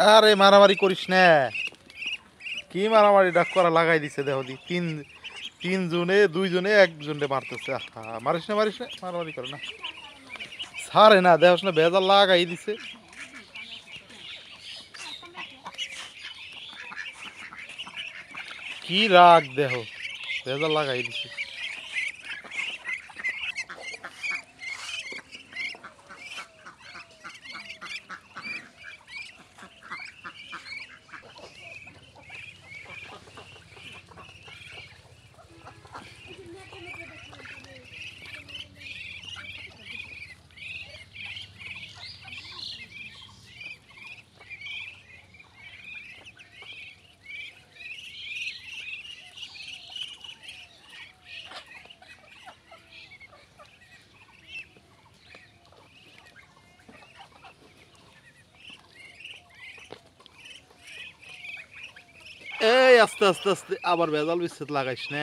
আরে মারামারি করিস না। কি মারামারি ডাক করা লাগাই দিছে দেখো দি তিন জনে দুইজনে একজনে মারতেছে। আহা, মারিস না মারিস না, মারামারি করে না, ছাড়ে না, দেখোস না ভেজাল লাগাই দিছে। কি রাগ দেহ, ভেজাল লাগাই দিছে। এই আস্তে আস্তে আস্তে, আবার ভেজাল বিচ্ছেদ লাগাইস না।